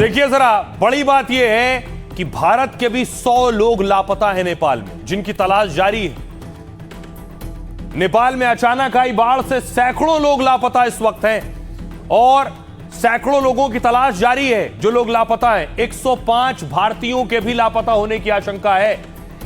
देखिए जरा, बड़ी बात यह है कि भारत के भी 100 लोग लापता हैं नेपाल में, जिनकी तलाश जारी है। नेपाल में अचानक आई बाढ़ से सैकड़ों लोग लापता इस वक्त हैं और सैकड़ों लोगों की तलाश जारी है। जो लोग लापता हैं, 105 भारतीयों के भी लापता होने की आशंका है।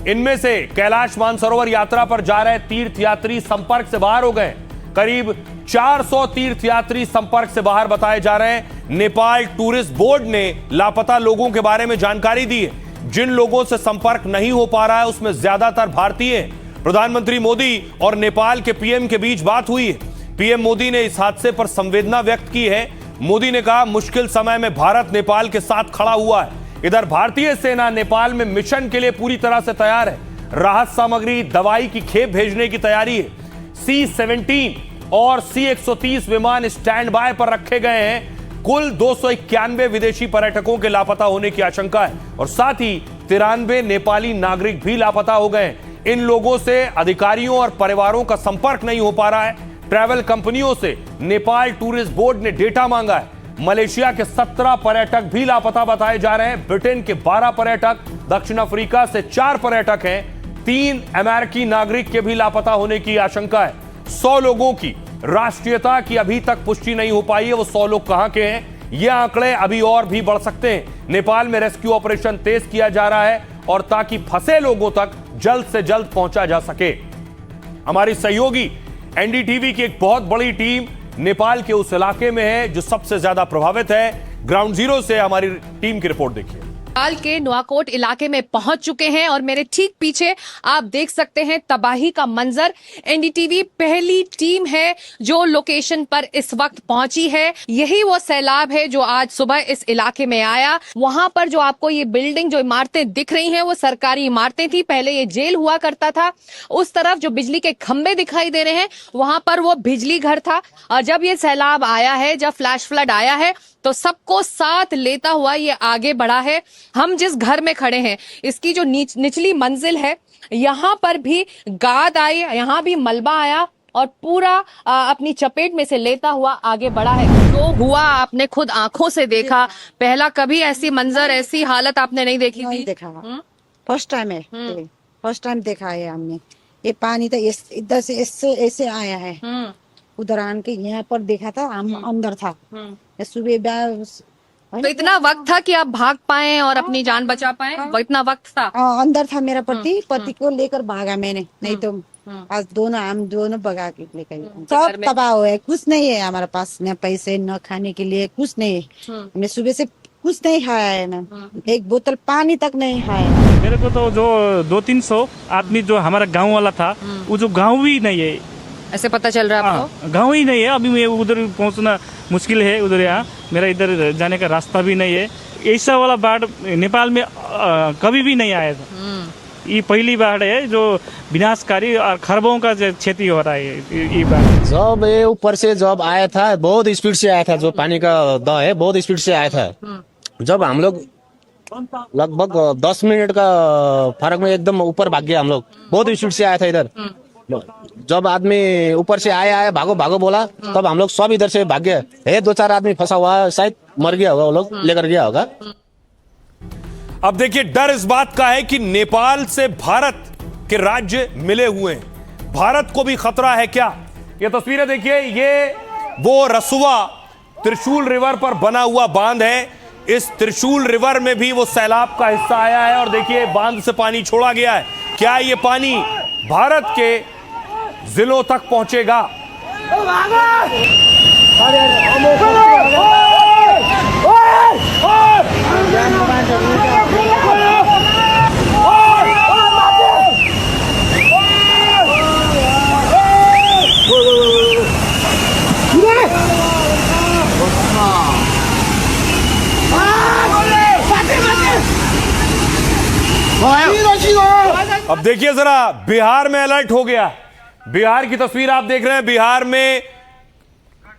इनमें से कैलाश मानसरोवर यात्रा पर जा रहे तीर्थयात्री संपर्क से बाहर हो गए। करीब 400 तीर्थयात्री संपर्क से बाहर बताए जा रहे हैं। नेपाल टूरिस्ट बोर्ड ने लापता लोगों के बारे में जानकारी दी है। जिन लोगों से संपर्क नहीं हो पा रहा है उसमें ज्यादातर भारतीय हैं। प्रधानमंत्री मोदी और नेपाल के पीएम के बीच बात हुई है। पीएम मोदी ने इस हादसे पर संवेदना व्यक्त की है। मोदी ने कहा, मुश्किल समय में भारत नेपाल के साथ खड़ा हुआ है। इधर भारतीय सेना नेपाल में मिशन के लिए पूरी तरह से तैयार है। राहत सामग्री, दवाई की खेप भेजने की तैयारी है। C-17 और C-130 विमान स्टैंड बाय पर रखे गए हैं। कुल 291 विदेशी पर्यटकों के लापता होने की आशंका है और साथ ही 93 नेपाली नागरिक भी लापता हो गए। इन लोगों से अधिकारियों और परिवारों का संपर्क नहीं हो पा रहा है। ट्रैवल कंपनियों से नेपाल टूरिस्ट बोर्ड ने डेटा मांगा है। मलेशिया के 17 पर्यटक भी लापता बताए जा रहे हैं। ब्रिटेन के 12 पर्यटक, दक्षिण अफ्रीका से 4 पर्यटक हैं। 3 अमेरिकी नागरिक के भी लापता होने की आशंका है। 100 लोगों की राष्ट्रीयता की अभी तक पुष्टि नहीं हो पाई है। वो 100 लोग कहां के हैं, ये आंकड़े अभी और भी बढ़ सकते हैं। नेपाल में रेस्क्यू ऑपरेशन तेज किया जा रहा है और ताकि फंसे लोगों तक जल्द से जल्द पहुंचा जा सके। हमारी सहयोगी एनडीटीवी की एक बहुत बड़ी टीम नेपाल के उस इलाके में है जो सबसे ज्यादा प्रभावित है। ग्राउंड जीरो से हमारी टीम की रिपोर्ट देखिए। नेपाल के नुआकोट इलाके में पहुंच चुके हैं और मेरे ठीक पीछे आप देख सकते हैं तबाही का मंजर। एनडीटीवी पहली टीम है जो लोकेशन पर इस वक्त पहुंची है। यही वो सैलाब है जो आज सुबह इस इलाके में आया। वहां पर जो आपको ये बिल्डिंग, जो इमारतें दिख रही हैं, वो सरकारी इमारतें थी। पहले ये जेल हुआ करता था। उस तरफ जो बिजली के खंभे दिखाई दे रहे हैं, वहां पर वो बिजली घर था। और जब ये सैलाब आया है, जब फ्लैश फ्लड आया है, तो सबको साथ लेता हुआ ये आगे बढ़ा है। हम जिस घर में खड़े हैं, इसकी जो निचली मंजिल है, यहाँ पर भी गाद आई, यहाँ भी मलबा आया और पूरा अपनी चपेट में से लेता हुआ आगे बढ़ा है। जो हुआ आपने खुद आंखों से देखा। पहला कभी ऐसी मंजर, ऐसी हालत आपने नहीं देखी थी? देखा, फर्स्ट टाइम है। फर्स्ट टाइम देखा है हमने। ये पानी तो इधर से ऐसे आया है। उधर आन के यहाँ पर देखा था, हम अंदर था। सुबह तो इतना वक्त था कि आप भाग पाए और अपनी जान बचा पाए? वो इतना वक्त था? अंदर था मेरा पति को लेकर भागा मैंने, नहीं तो आज हम दोनों भगा के लेकर। सब तबाह हुए, कुछ नहीं है हमारे पास, न पैसे न खाने के लिए, कुछ नहीं है। हमने सुबह से कुछ नहीं खाया है ना, एक बोतल पानी तक नहीं खाया। मेरे को तो जो 200-300 आदमी जो हमारा गाँव वाला था, वो जो गाँव भी नहीं है, ऐसे पता चल रहा है आपको? गाँव ही नहीं है। अभी मैं उधर पहुंचना मुश्किल है। उधर यहाँ मेरा इधर जाने का रास्ता भी नहीं है। ऐसा वाला बाढ़ नेपाल में कभी भी नहीं आया था। ये पहली बाढ़ है जो विनाशकारी और खरबों का क्षति हो रहा है। ये बाढ़ जब ये ऊपर से जब आया था, बहुत स्पीड से आया था। जो पानी का दह है, बहुत स्पीड से आया था। जब हम लोग लगभग 10 मिनट का फर्क में एकदम ऊपर भाग गया। हम लोग बहुत स्पीड से आया था इधर। जब आदमी ऊपर से आया भागो भागो बोला, तब हम लोग सब इधर से भाग गए। 2-4 आदमी फंसा हुआ, शायद मर गया होगा, वो लोग लेकर गया होगा। अब देखिए, डर इस बात का है कि नेपाल से भारत के राज्य मिले हुए हैं। भारत को भी खतरा है क्या? ये तस्वीरें देखिए, ये वो रसुआ त्रिशूल रिवर पर बना हुआ बांध है। इस त्रिशूल रिवर में भी वो सैलाब का हिस्सा आया है और देखिए बांध से पानी छोड़ा गया है। क्या ये पानी भारत के जिलों तक पहुंचेगा? अब देखिए जरा, बिहार में अलर्ट हो गया। बिहार की तस्वीर आप देख रहे हैं। बिहार में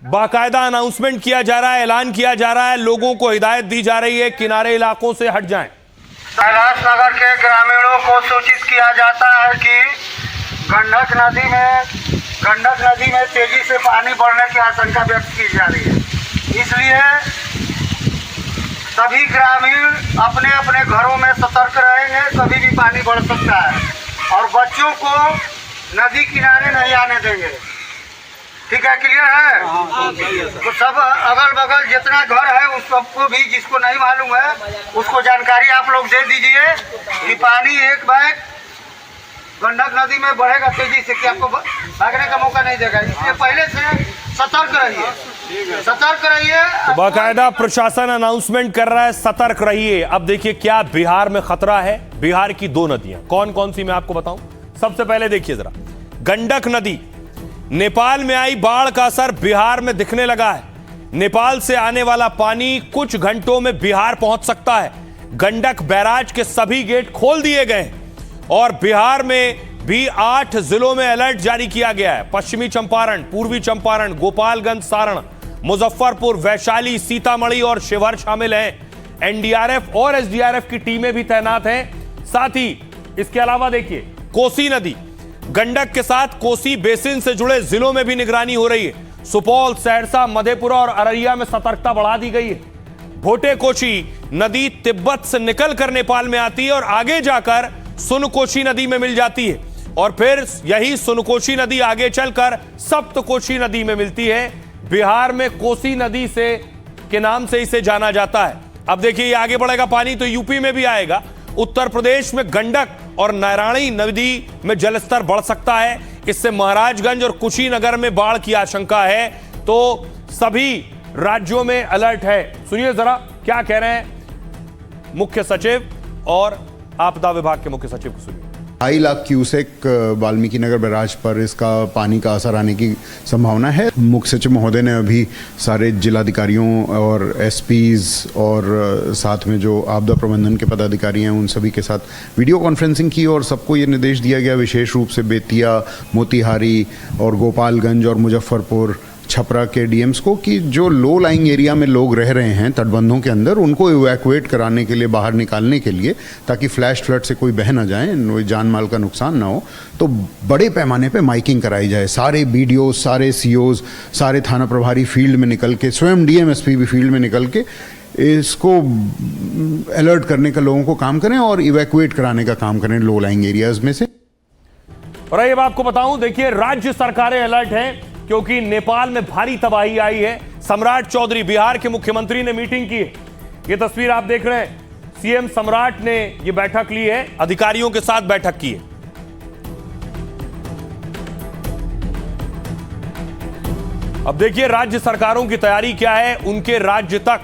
बाकायदा अनाउंसमेंट किया जा रहा है, ऐलान किया जा रहा है, लोगों को हिदायत दी जा रही है किनारे इलाकों से हट जाएं। कैलाश नगर के ग्रामीणों को सूचित किया जाता है कि गंडक नदी में तेजी से पानी बढ़ने की आशंका व्यक्त की जा रही है। इसलिए सभी ग्रामीण अपने अपने घरों में सतर्क रहेंगे, कभी भी पानी बढ़ सकता है और बच्चों को नदी किनारे नहीं आने देंगे। ठीक है, क्लियर है? तो सब अगल बगल जितना घर है उस सबको भी, जिसको नहीं मालूम है उसको जानकारी आप लोग दे दीजिए कि पानी एक बैग गंडक नदी में बढ़ेगा तेजी से कि आपको भागने का मौका नहीं देगा, इसलिए पहले से सतर्क रहिए, सतर्क रहिए। बाकायदा प्रशासन अनाउंसमेंट कर रहा है सतर्क रहिए। अब देखिए क्या बिहार में खतरा है। बिहार की दो नदियां कौन कौन सी मैं आपको बताऊं। सबसे पहले देखिए जरा, गंडक नदी, नेपाल में आई बाढ़ का असर बिहार में दिखने लगा है। नेपाल से आने वाला पानी कुछ घंटों में बिहार पहुंच सकता है। गंडक बैराज के सभी गेट खोल दिए गए और बिहार में भी 8 जिलों में अलर्ट जारी किया गया है। पश्चिमी चंपारण, पूर्वी चंपारण, गोपालगंज, सारण, मुजफ्फरपुर, वैशाली, सीतामढ़ी और शिवहर शामिल हैं। एनडीआरएफ और एसडीआरएफ की टीमें भी तैनात हैं। साथ ही इसके अलावा देखिए कोसी नदी, गंडक के साथ कोसी बेसिन से जुड़े जिलों में भी निगरानी हो रही है। सुपौल, सहरसा, मधेपुरा और अररिया में सतर्कता बढ़ा दी गई है। भोटे कोशी नदी तिब्बत से निकलकर नेपाल में आती है और आगे जाकर सुनकोशी नदी में मिल जाती है और फिर यही सुनकोशी नदी आगे चलकर सप्तकोशी नदी में मिलती है। बिहार में कोसी नदी से के नाम से इसे जाना जाता है। अब देखिए ये आगे बढ़ेगा पानी तो यूपी में भी आएगा। उत्तर प्रदेश में गंडक और नारायणी नदी में जलस्तर बढ़ सकता है। इससे महाराजगंज और कुशीनगर में बाढ़ की आशंका है। तो सभी राज्यों में अलर्ट है। सुनिए जरा क्या कह रहे हैं मुख्य सचिव और आपदा विभाग के मुख्य सचिव को सुनिए। 2.5 लाख क्यूसेक वाल्मीकि नगर बैराज पर इसका पानी का असर आने की संभावना है। मुख्य सचिव महोदय ने अभी सारे जिलाधिकारियों और एसपीज और साथ में जो आपदा प्रबंधन के पदाधिकारी हैं उन सभी के साथ वीडियो कॉन्फ्रेंसिंग की और सबको ये निर्देश दिया गया, विशेष रूप से बेतिया, मोतिहारी और गोपालगंज और मुजफ्फरपुर, छपरा के डीएम्स को कि जो लो लाइंग एरिया में लोग रह रहे हैं तटबंधों के अंदर, उनको इवैक्यूएट कराने के लिए, बाहर निकालने के लिए, ताकि फ्लैश फ्लड से कोई बह ना जाए, जान माल का नुकसान ना हो। तो बड़े पैमाने पे माइकिंग कराई जाए। सारे बीडीओ, सारे सीओज, सारे थाना प्रभारी फील्ड में निकल के, स्वयं डीएमएसपी भी फील्ड में निकल के इसको अलर्ट करने का लोगों को काम करें और इवैक्यूएट कराने का काम करें लो लाइंग एरियाज में से। और ये आपको बताऊं, देखिए राज्य सरकारें अलर्ट हैं क्योंकि नेपाल में भारी तबाही आई है। सम्राट चौधरी, बिहार के मुख्यमंत्री ने मीटिंग की है। ये तस्वीर आप देख रहे हैं, सीएम सम्राट ने ये बैठक ली है, अधिकारियों के साथ बैठक की है। अब देखिए राज्य सरकारों की तैयारी क्या है। उनके राज्य तक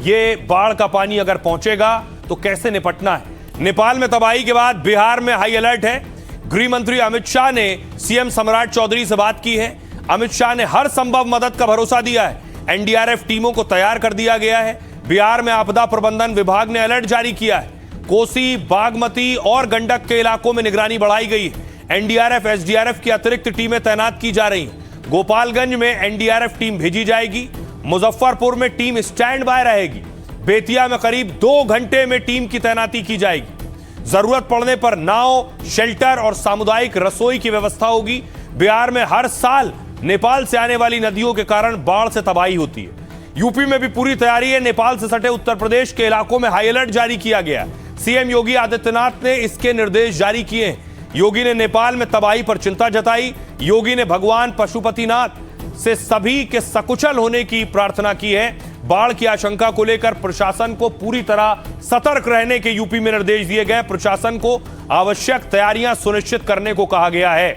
ये बाढ़ का पानी अगर पहुंचेगा तो कैसे निपटना है। नेपाल में तबाही के बाद बिहार में हाई अलर्ट है। गृह मंत्री अमित शाह ने सीएम सम्राट चौधरी से बात की है। अमित शाह ने हर संभव मदद का भरोसा दिया है। एनडीआरएफ टीमों को तैयार कर दिया गया है। बिहार में आपदा प्रबंधन विभाग ने अलर्ट जारी किया है। कोसी, बागमती और गंडक के इलाकों में निगरानी बढ़ाई गई है। एनडीआरएफ, एसडीआरएफ की अतिरिक्त टीमें तैनात की जा रही हैं। गोपालगंज में एनडीआरएफ टीम भेजी जाएगी। मुजफ्फरपुर में टीम स्टैंड बाय रहेगी। बेतिया में करीब 2 घंटे में टीम की तैनाती की जाएगी। जरूरत पड़ने पर नाव, शेल्टर और सामुदायिक रसोई की व्यवस्था होगी। बिहार में हर साल नेपाल से आने वाली नदियों के कारण बाढ़ से तबाही होती है। यूपी में भी पूरी तैयारी है। नेपाल से सटे उत्तर प्रदेश के इलाकों में हाई अलर्ट जारी किया गया। सीएम योगी आदित्यनाथ ने इसके निर्देश जारी किए हैं। योगी ने नेपाल में तबाही पर चिंता जताई। योगी ने भगवान पशुपतिनाथ से सभी के सकुशल होने की प्रार्थना की है। बाढ़ की आशंका को लेकर प्रशासन को पूरी तरह सतर्क रहने के यूपी में निर्देश दिए गए। प्रशासन को आवश्यक तैयारियां सुनिश्चित करने को कहा गया है।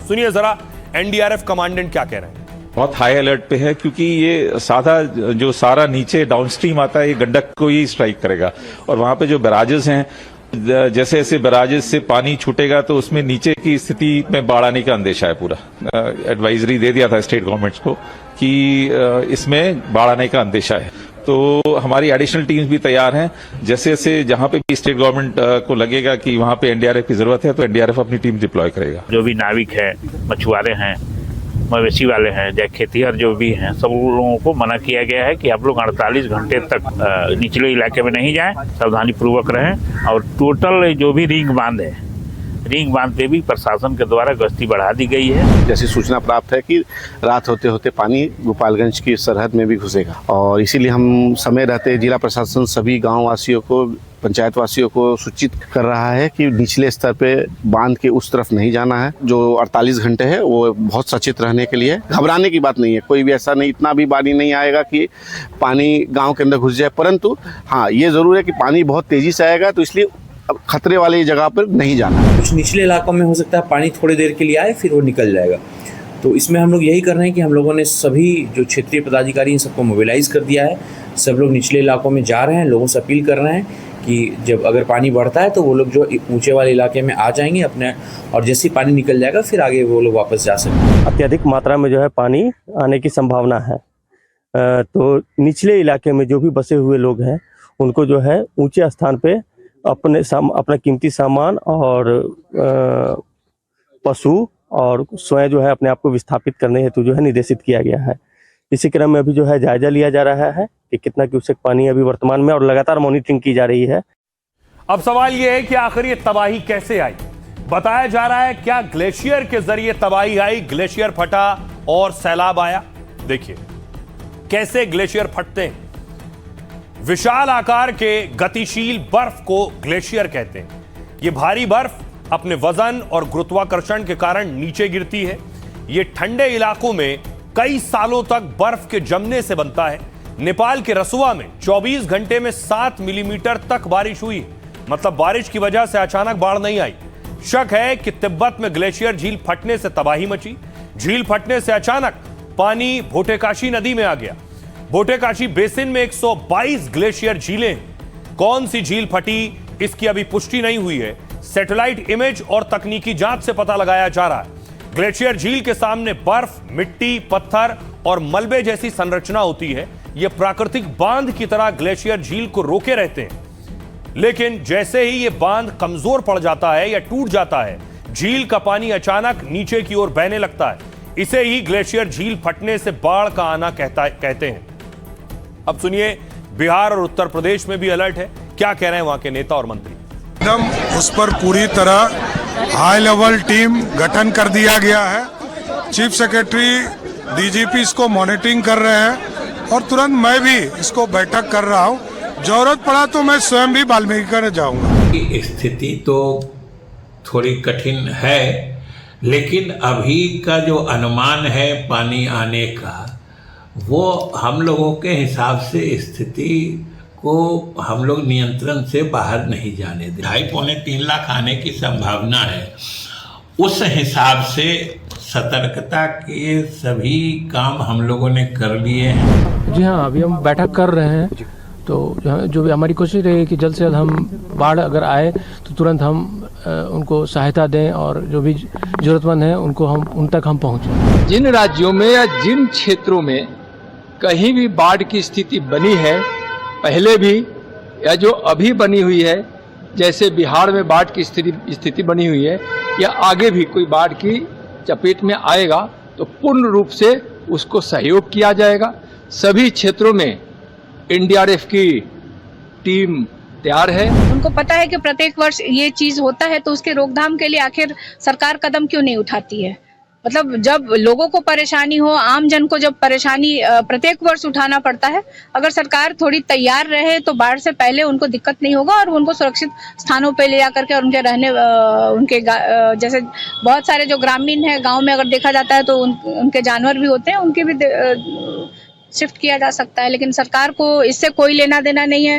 सुनिए जरा एनडीआरएफ कमांडेंट क्या कह रहे हैं। बहुत हाई अलर्ट पे है क्योंकि ये जो सारा नीचे डाउनस्ट्रीम आता है ये गंडक को ही स्ट्राइक करेगा और वहां पे जो बैराजेस हैं, जैसे जैसे बैराजेस से पानी छूटेगा तो उसमें नीचे की स्थिति में बाढ़ आने का अंदेशा है। पूरा एडवाइजरी दे दिया था स्टेट गवर्नमेंट्स को कि इसमें बाढ़ आने का अंदेशा है। तो हमारी एडिशनल टीम्स भी तैयार हैं। जैसे जैसे जहां पे भी स्टेट गवर्नमेंट को लगेगा कि वहां पे एनडीआरएफ की जरूरत है तो एनडीआरएफ अपनी टीम डिप्लॉय करेगा। जो भी नाविक है, मछुआरे हैं, मवेशी वाले हैं, या खेतिहर जो भी हैं, सब लोगों को मना किया गया है कि आप लोग 48 घंटे तक निचले इलाके में नहीं जाएं, सावधानी पूर्वक रहें। और टोटल जो भी रिंग बांध है रिंग बांध पे भी प्रशासन के द्वारा गश्ती बढ़ा दी गई है। जैसी सूचना प्राप्त है कि रात होते होते पानी गोपालगंज की सरहद में भी घुसेगा और इसीलिए हम समय रहते जिला प्रशासन सभी गाँव वासियों को, पंचायत वासियों को सूचित कर रहा है कि निचले स्तर पे बांध के उस तरफ नहीं जाना है। जो 48 घंटे है वो बहुत सचेत रहने के लिए, घबराने की बात नहीं है। कोई भी ऐसा नहीं, इतना भी पानी नहीं आएगा कि पानी गांव के अंदर घुस जाए, परंतु हाँ ये जरूर है कि पानी बहुत तेजी से आएगा, तो इसलिए अब खतरे वाली जगह पर नहीं जाना। कुछ निचले इलाकों में हो सकता है पानी थोड़ी देर के लिए आए फिर वो निकल जाएगा, तो इसमें हम लोग यही कर रहे हैं कि हम लोगों ने सभी जो क्षेत्रीय पदाधिकारी हैं सबको मोबिलाइज कर दिया है। सब लोग निचले इलाकों में जा रहे हैं, लोगों से अपील कर रहे हैं कि जब अगर पानी बढ़ता है तो वो लोग जो ऊंचे वाले इलाके में आ जाएंगे अपने, और जैसे ही पानी निकल जाएगा फिर आगे वो लोग वापस जा सकते। अत्यधिक मात्रा में जो है पानी आने की संभावना है, तो निचले इलाके में जो भी बसे हुए लोग हैं उनको जो है ऊंचे स्थान पे अपना कीमती सामान और पशु और स्वयं जो है अपने आप को विस्थापित करने हेतु जो है निर्देशित किया गया है। इसी क्रम में अभी जो है जायजा लिया जा रहा है कि कितना क्यूसेक पानी अभी वर्तमान में, और लगातार मॉनिटरिंग की जा रही है। अब सवाल यह है कि आखिर ये तबाही कैसे आई। बताया जा रहा है क्या ग्लेशियर के जरिए तबाही आई, ग्लेशियर फटा और सैलाब आया। देखिए कैसे ग्लेशियर फटते हैं। विशाल आकार के गतिशील बर्फ को ग्लेशियर कहते हैं। यह भारी बर्फ अपने वजन और गुरुत्वाकर्षण के कारण नीचे गिरती है। यह ठंडे इलाकों में कई सालों तक बर्फ के जमने से बनता है। नेपाल के रसुआ में 24 घंटे में 7 मिलीमीटर तक बारिश हुई, मतलब बारिश की वजह से अचानक बाढ़ नहीं आई। शक है कि तिब्बत में ग्लेशियर झील फटने से तबाही मची। झील फटने से अचानक पानी भोटेकाशी नदी में आ गया। भोटेकाशी बेसिन में 122 ग्लेशियर झीलें हैं। कौन सी झील फटी इसकी अभी पुष्टि नहीं हुई है। सैटेलाइट इमेज और तकनीकी जांच से पता लगाया जा रहा है। ग्लेशियर झील के सामने बर्फ, मिट्टी, पत्थर और मलबे जैसी संरचना होती है। यह प्राकृतिक बांध की तरह ग्लेशियर झील को रोके रहते हैं, लेकिन जैसे ही यह बांध कमजोर पड़ जाता है या टूट जाता है, झील का पानी अचानक नीचे की ओर बहने लगता है। इसे ही ग्लेशियर झील फटने से बाढ़ का आना कहते हैं। अब सुनिए, बिहार और उत्तर प्रदेश में भी अलर्ट है। क्या कह रहे हैं वहां के नेता और मंत्री। एकदम उस पर पूरी तरह हाई लेवल टीम गठन कर दिया गया है। चीफ सेक्रेटरी, डीजीपी इसको मॉनिटरिंग कर रहे हैं और तुरंत मैं भी इसको बैठक कर रहा हूं। जरूरत पड़ा तो मैं स्वयं भी वाल्मीकि कर जाऊंगा। स्थिति तो थोड़ी कठिन है, लेकिन अभी का जो अनुमान है पानी आने का, वो हम लोगों के हिसाब से स्थिति को हम लोग नियंत्रण से बाहर नहीं जाने दें। 2.5-3 लाख आने की संभावना है। उस हिसाब से सतर्कता के सभी काम हम लोगों ने कर लिए हैं। जी हाँ, अभी हम बैठक कर रहे हैं, तो जो भी हमारी कोशिश रहेगी कि जल्द से जल्द हम बाढ़ अगर आए तो तुरंत हम उनको सहायता दें और जो भी जरूरतमंद है उनको हम उन तक हम पहुँचें। जिन राज्यों में या जिन क्षेत्रों में कहीं भी बाढ़ की स्थिति बनी है, पहले भी या जो अभी बनी हुई है, जैसे बिहार में बाढ़ की स्थिति बनी हुई है, या आगे भी कोई बाढ़ की चपेट में आएगा तो पूर्ण रूप से उसको सहयोग किया जाएगा। सभी क्षेत्रों में एनडीआरएफ की टीम तैयार है। उनको पता है कि प्रत्येक वर्ष ये चीज होता है, तो उसके रोकथाम के लिए आखिर सरकार कदम क्यों नहीं उठाती है। मतलब जब लोगों को परेशानी हो, आम जन को जब परेशानी प्रत्येक वर्ष उठाना पड़ता है, अगर सरकार थोड़ी तैयार रहे तो बाढ़ से पहले उनको दिक्कत नहीं होगा और उनको सुरक्षित स्थानों पे ले जाकर के और उनके रहने उनके जैसे बहुत सारे जो ग्रामीण है गांव में अगर देखा जाता है तो उनके जानवर भी होते हैं, उनके भी शिफ्ट किया जा सकता है। लेकिन सरकार को इससे कोई लेना देना नहीं है।